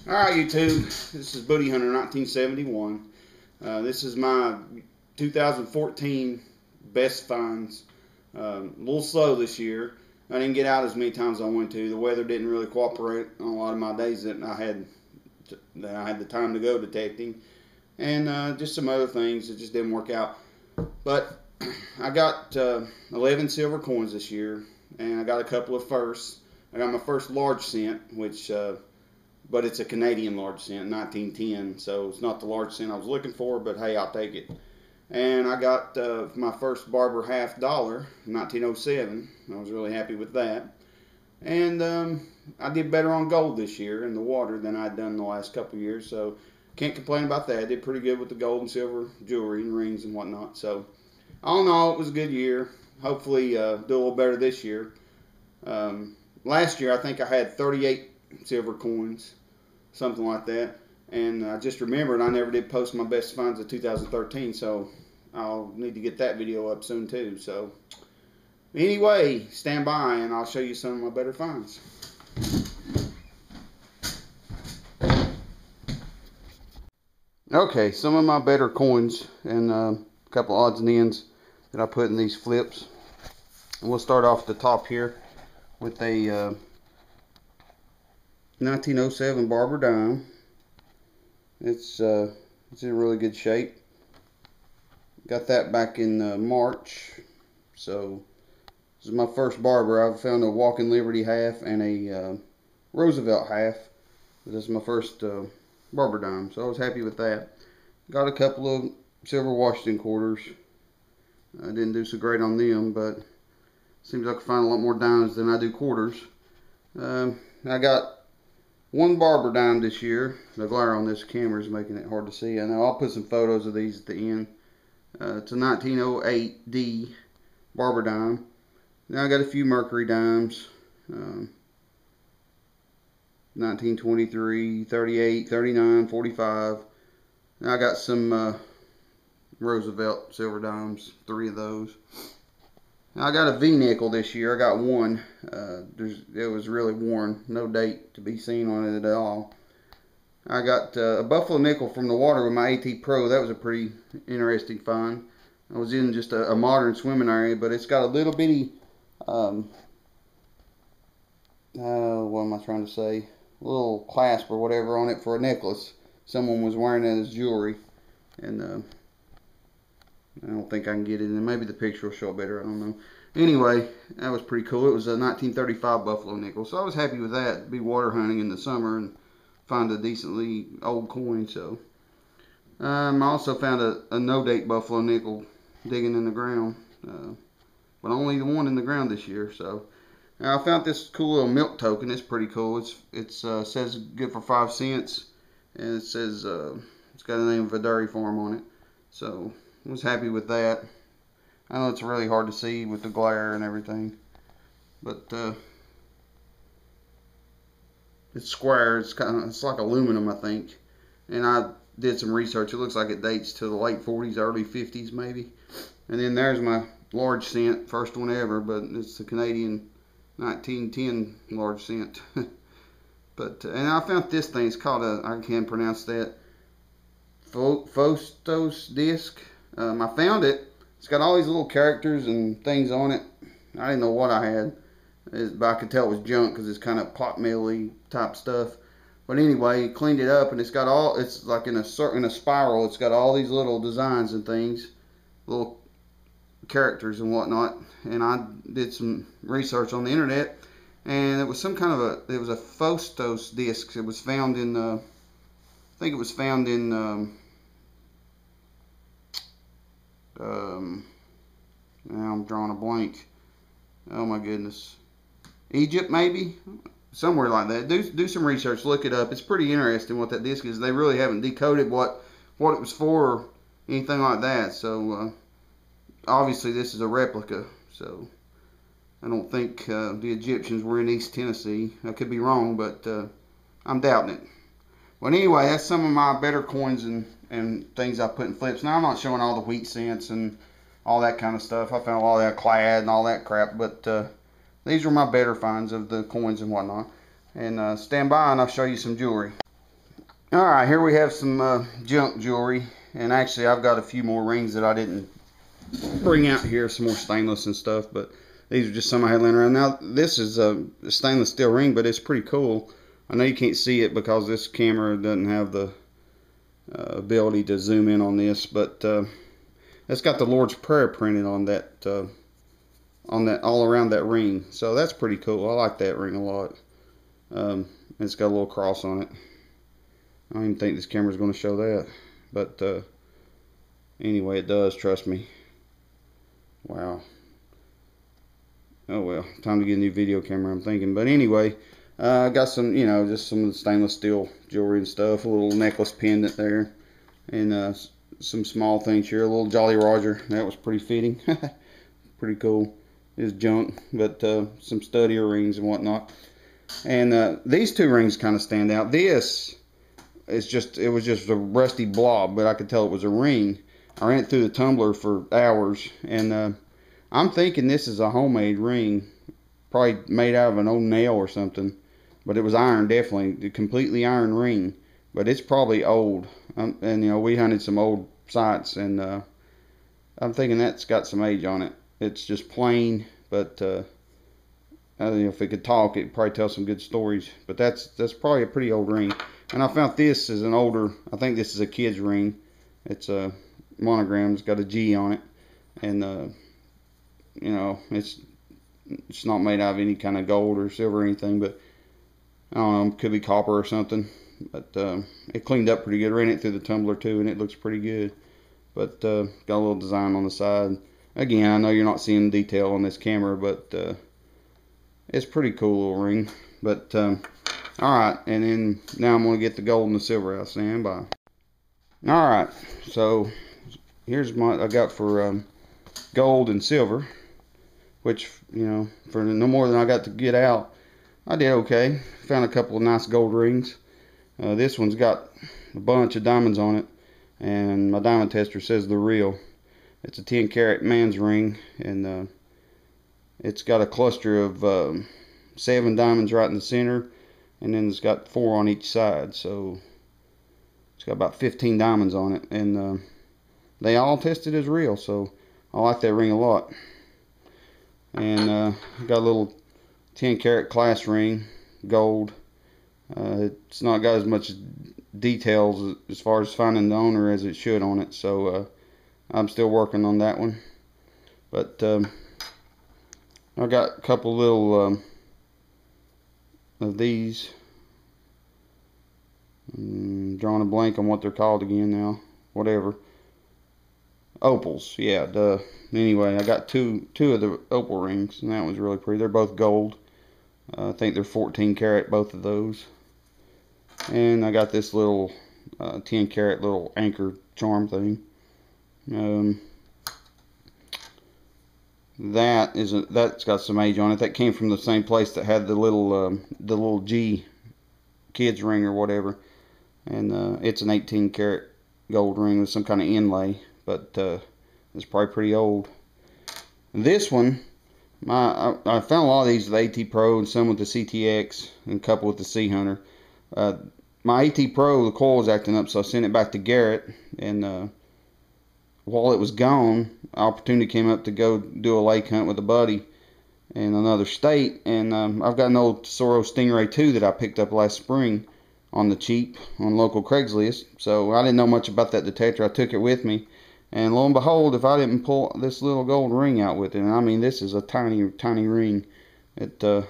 Alright, YouTube, this is Booty Hunter 1971. This is my 2014 best finds. A little slow this year. I didn't get out as many times as I wanted to. The weather didn't really cooperate on a lot of my days that I had the time to go detecting. And just some other things that just didn't work out. But I got 11 silver coins this year, and I got a couple of firsts. I got my first large cent, which but it's a Canadian large cent, 1910, so it's not the large cent I was looking for, but hey, I'll take it. And I got my first Barber half dollar, 1907. I was really happy with that. And I did better on gold this year in the water than I'd done the last couple of years, so can't complain about that. I did pretty good with the gold and silver jewelry and rings and whatnot. So all in all, it was a good year. Hopefully do a little better this year. Last year, I think I had 38 silver coins, something like that. And I just remembered I never did post my best finds of 2013, so I'll need to get that video up soon too. So anyway, stand by and I'll show you some of my better finds. Okay, some of my better coins and a couple odds and ends that I put in these flips. And we'll start off the top here with a 1907 Barber dime. It's in really good shape. Got that back in March. So this is my first Barber. I've found a Walking Liberty half and a Roosevelt half. This is my first Barber dime, so I was happy with that. Got a couple of silver Washington quarters. I didn't do so great on them, but seems like I find a lot more dimes than I do quarters. I got one Barber dime this year. The glare on this camera is making it hard to see. I know I'll put some photos of these at the end. It's a 1908 D Barber dime. Now I got a few Mercury dimes. 1923, 38, 39, 45. Now I got some Roosevelt silver dimes, 3 of those. Now I got a V-nickel this year. I got one. It was really worn. No date to be seen on it at all. I got a Buffalo nickel from the water with my AT Pro. That was a pretty interesting find. I was in just a modern swimming area, but it's got a little bitty, what am I trying to say? A little clasp or whatever on it for a necklace. Someone was wearing it as jewelry, and I don't think I can get it in. Maybe the picture will show better. I don't know. Anyway, that was pretty cool. It was a 1935 Buffalo nickel, so I was happy with that. Be water hunting in the summer and find a decently old coin. So I also found a no-date Buffalo nickel digging in the ground, but only the one in the ground this year. So I found this cool little milk token. It's pretty cool. It says good for 5 cents, and it says it's got the name of a dairy farm on it. So I was happy with that. I know it's really hard to see with the glare and everything, but it's square. It's like aluminum, I think. And I did some research. It looks like it dates to the late 40s, early 50s maybe. And then there's my large cent, first one ever, but it's the Canadian 1910 large cent. But and I found this thing. It's called I can't pronounce that. Phosphos disc. I found it. It's got all these little characters and things on it. I didn't know what I had, but I could tell it was junk because it's kind of pot metal-y type stuff. But anyway, cleaned it up, and it's got all. It's like in a spiral. It's got all these little designs and things, little characters and whatnot. And I did some research on the internet, and it was some kind of it was a Phosphos disc. It was found in I think it was found in now I'm drawing a blank. Oh my goodness, Egypt maybe, somewhere like that. Do some research, look it up. It's pretty interesting what that disc is. They really haven't decoded what it was for or anything like that. So obviously this is a replica. So I don't think the Egyptians were in East Tennessee. I could be wrong, but I'm doubting it. But anyway, that's some of my better coins and things I put in flips. Now I'm not showing all the wheat cents and all that kind of stuff. I found a lot of that clad and all that crap, but these were my better finds of the coins and whatnot. and stand by and I'll show you some jewelry. Alright, here we have some junk jewelry, and actually I've got a few more rings that I didn't bring out here, some more stainless and stuff, but these are just some I had laying around. Now this is a stainless steel ring, but it's pretty cool. I know you can't see it because this camera doesn't have the ability to zoom in on this, but it's got the Lord's Prayer printed on that all around that ring, so that's pretty cool. I like that ring a lot. It's got a little cross on it. I don't even think this camera's going to show that, but anyway, it does, trust me. Wow. Oh well, time to get a new video camera, I'm thinking. But anyway, I got some, you know, just some of the stainless steel jewelry and stuff. A little necklace pendant there, and some small things here. A little Jolly Roger, that was pretty fitting. Pretty cool. It's junk, but some stud earrings and whatnot. And these two rings kind of stand out. This is it was just a rusty blob, but I could tell it was a ring. I ran it through the tumbler for hours, and I'm thinking this is a homemade ring, probably made out of an old nail or something. But it was iron, definitely, a completely iron ring. But it's probably old, and you know, we hunted some old sites, and I'm thinking that's got some age on it. It's just plain, but I don't know, if it could talk, it'd probably tell some good stories. But that's probably a pretty old ring. And I found this is an older, I think this is a kid's ring. It's a monogram, it's got a G on it, and you know, it's not made out of any kind of gold or silver or anything, but I don't know, could be copper or something. But it cleaned up pretty good. Ran it through the tumbler too, and it looks pretty good. But got a little design on the side. Again, I know you're not seeing detail on this camera, but it's pretty cool little ring. But alright, and then now I'm going to get the gold and the silver out. Stand by. Alright, so here's what I got for gold and silver, which, you know, for no more than I got to get out, I did okay. Found a couple of nice gold rings. This one's got a bunch of diamonds on it, and my diamond tester says they're real. It's a 10 karat man's ring, and it's got a cluster of 7 diamonds right in the center, and then it's got 4 on each side, so it's got about 15 diamonds on it, and they all tested as real, so I like that ring a lot. And got a little 10 karat class ring, gold. It's not got as much details as far as finding the owner as it should on it, so I'm still working on that one. But I got a couple little of these. Drawing a blank on what they're called again now. Whatever. Opals, yeah, duh. Anyway, I got two of the opal rings, and that was really pretty. They're both gold. I think they're 14 karat, both of those. And I got this little 10 karat little anchor charm thing. That's got some age on it. That came from the same place that had the little G kids ring or whatever. And it's an 18 karat gold ring with some kind of inlay, but it's probably pretty old. This one, I found a lot of these with the AT Pro and some with the CTX and a couple with the C Hunter. My AT Pro, the coil was acting up, so I sent it back to Garrett, and while it was gone, opportunity came up to go do a lake hunt with a buddy in another state, and I've got an old Soro Stingray 2 that I picked up last spring on the cheap on local Craigslist, so I didn't know much about that detector. I took it with me, and lo and behold, if I didn't pull this little gold ring out with it, and I mean, this is a tiny ring. It I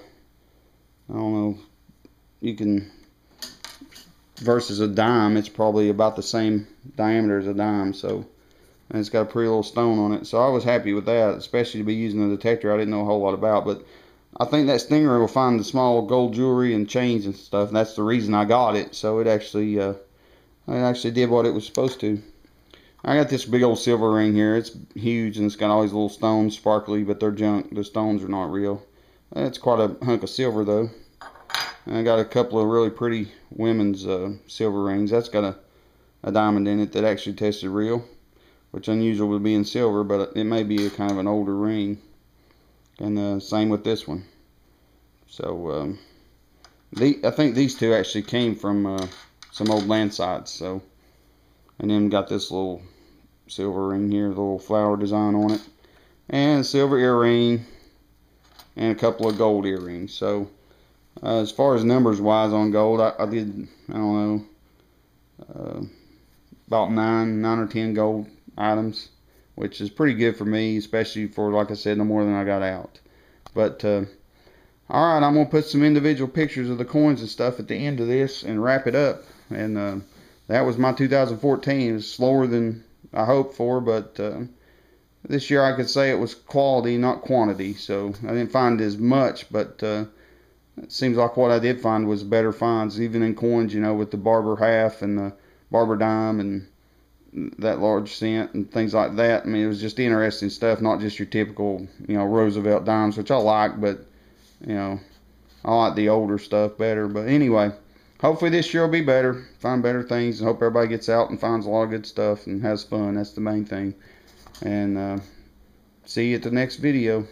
don't know, you can, versus a dime, it's probably about the same diameter as a dime, so, and it's got a pretty little stone on it, so I was happy with that, especially to be using a detector I didn't know a whole lot about. But I think that Stingray will find the small gold jewelry and chains and stuff, and that's the reason I got it. So it actually did what it was supposed to. I got this big old silver ring here. It's huge, and it's got all these little stones, sparkly, but they're junk. The stones are not real. It's quite a hunk of silver, though. And I got a couple of really pretty women's silver rings. That's got a diamond in it that actually tested real, which unusual would be in silver, but it may be a kind of an older ring. And same with this one. So I think these two actually came from some old land sites. So, and then got this little silver ring here, the little flower design on it, and a silver earring, and a couple of gold earrings. So, as far as numbers wise on gold, I did, I don't know, about nine or 10 gold items, which is pretty good for me, especially for, like I said, no more than I got out. But alright, I'm going to put some individual pictures of the coins and stuff at the end of this and wrap it up. And that was my 2014. It was slower than I hoped for, but this year I could say it was quality, not quantity. So I didn't find as much, but it seems like what I did find was better finds, even in coins, you know, with the Barber half and the Barber dime and that large cent and things like that. I mean, it was just interesting stuff, not just your typical, you know, Roosevelt dimes, which I like, but, you know, I like the older stuff better. But anyway, hopefully this year will be better, find better things, and hope everybody gets out and finds a lot of good stuff and has fun. That's the main thing. And see you at the next video.